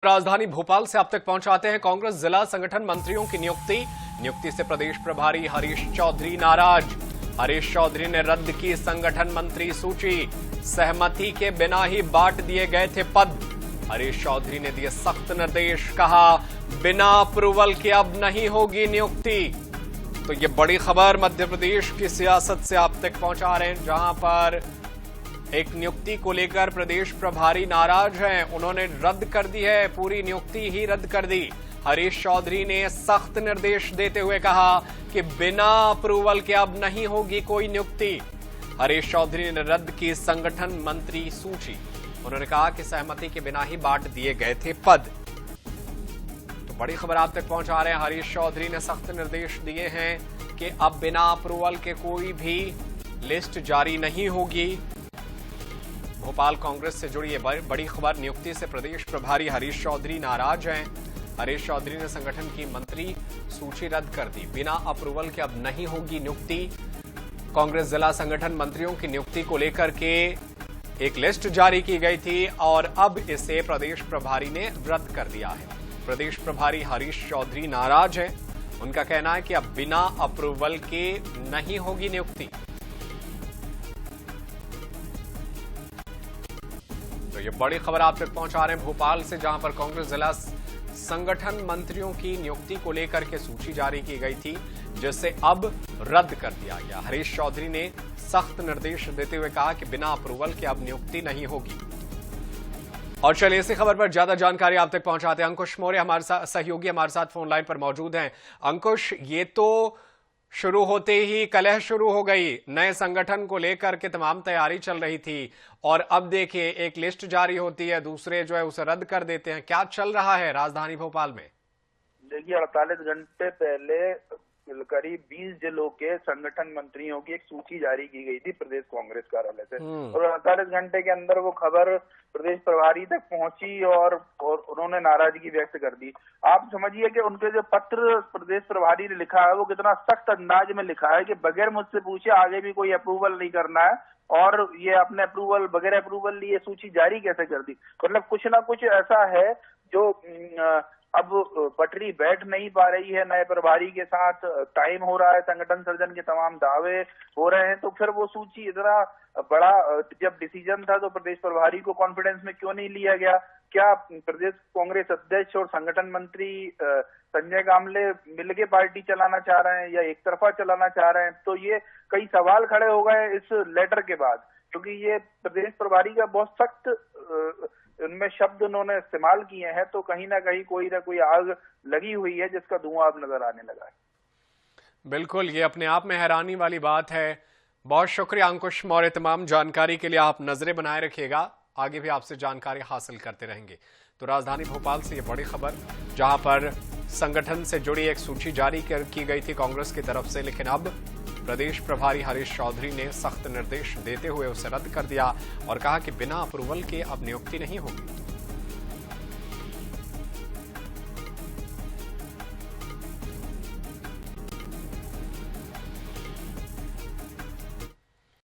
राजधानी भोपाल से अब तक पहुंचाते हैं कांग्रेस जिला संगठन मंत्रियों की नियुक्ति से प्रदेश प्रभारी हरीश चौधरी नाराज। हरीश चौधरी ने रद्द की संगठन मंत्री सूची, सहमति के बिना ही बांट दिए गए थे पद। हरीश चौधरी ने दिए सख्त निर्देश, कहा बिना अप्रूवल के अब नहीं होगी नियुक्ति। तो ये बड़ी खबर मध्य प्रदेश की सियासत से आप तक पहुंचा रहे हैं, जहां पर एक नियुक्ति को लेकर प्रदेश प्रभारी नाराज हैं। उन्होंने रद्द कर दी है, पूरी नियुक्ति ही रद्द कर दी। हरीश चौधरी ने सख्त निर्देश देते हुए कहा कि बिना अप्रूवल के अब नहीं होगी कोई नियुक्ति। हरीश चौधरी ने रद्द की संगठन मंत्री सूची। उन्होंने कहा कि सहमति के बिना ही बांट दिए गए थे पद। तो बड़ी खबर आप तक पहुंचा रहे हैं। हरीश चौधरी ने सख्त निर्देश दिए हैं कि अब बिना अप्रूवल के कोई भी लिस्ट जारी नहीं होगी। भोपाल कांग्रेस से जुड़ी ये बड़ी खबर, नियुक्ति से प्रदेश प्रभारी हरीश चौधरी नाराज हैं। हरीश चौधरी ने संगठन की मंत्री सूची रद्द कर दी। बिना अप्रूवल के अब नहीं होगी नियुक्ति। कांग्रेस जिला संगठन मंत्रियों की नियुक्ति को लेकर के एक लिस्ट जारी की गई थी और अब इसे प्रदेश प्रभारी ने रद्द कर दिया है। प्रदेश प्रभारी हरीश चौधरी नाराज हैं। उनका कहना है कि अब बिना अप्रूवल के नहीं होगी नियुक्ति। तो ये बड़ी खबर आप तक पहुंचा रहे हैं भोपाल से, जहां पर कांग्रेस जिला संगठन मंत्रियों की नियुक्ति को लेकर के सूची जारी की गई थी, जिसे अब रद्द कर दिया गया। हरीश चौधरी ने सख्त निर्देश देते हुए कहा कि बिना अप्रूवल के अब नियुक्ति नहीं होगी। और चलिए इसी खबर पर ज्यादा जानकारी आप तक पहुंचाते हैं। अंकुश मौर्य हमारे साथ सहयोगी हमारे साथ फोन लाइन पर मौजूद हैं। अंकुश, ये तो शुरू होते ही कलह शुरू हो गई, नए संगठन को लेकर के तमाम तैयारी चल रही थी और अब देखिए एक लिस्ट जारी होती है, दूसरे जो है उसे रद्द कर देते हैं। क्या चल रहा है राजधानी भोपाल में? देखिए, 48 घंटे पहले करीब 20 जिलों के संगठन मंत्रियों की एक सूची जारी की गई थी प्रदेश कांग्रेस कार्यालय से और 48 घंटे के अंदर वो खबर प्रदेश प्रभारी तक पहुंची और उन्होंने नाराजगी व्यक्त कर दी। आप समझिए कि उनके जो पत्र प्रदेश प्रभारी ने लिखा है वो कितना सख्त अंदाज में लिखा है कि बगैर मुझसे पूछे आगे भी कोई अप्रूवल नहीं करना है और ये अपने अप्रूवल बगैर अप्रूवल लिए सूची जारी कैसे कर दी। मतलब कुछ ना कुछ ऐसा है जो अब पटरी बैठ नहीं पा रही है। नए प्रभारी के साथ टाइम हो रहा है, संगठन सर्जन के तमाम दावे हो रहे हैं, तो फिर वो सूची इतना बड़ा जब डिसीजन था तो प्रदेश प्रभारी को कॉन्फिडेंस में क्यों नहीं लिया गया? क्या प्रदेश कांग्रेस अध्यक्ष और संगठन मंत्री संजय कामले मिलके पार्टी चलाना चाह रहे हैं या एक तरफा चलाना चाह रहे हैं? तो ये कई सवाल खड़े हो गए इस लेटर के बाद, क्योंकि ये प्रदेश प्रभारी का बहुत सख्त उनमें शब्द उन्होंने इस्तेमाल किए हैं, तो कहीं ना कोई आग लगी हुई है जिसका धुआं अब नजर आने लगा है। बिल्कुल, ये अपने आप में हैरानी वाली बात है। बहुत शुक्रिया अंकुश मौर्य, तमाम जानकारी के लिए। आप नजरें बनाए रखिएगा, आगे भी आपसे जानकारी हासिल करते रहेंगे। तो राजधानी भोपाल से ये बड़ी खबर, जहां पर संगठन से जुड़ी एक सूची जारी की गई थी कांग्रेस की तरफ से, लेकिन अब प्रदेश प्रभारी हरीश चौधरी ने सख्त निर्देश देते हुए उसे रद्द कर दिया और कहा कि बिना अप्रूवल के अब नियुक्ति नहीं होगी।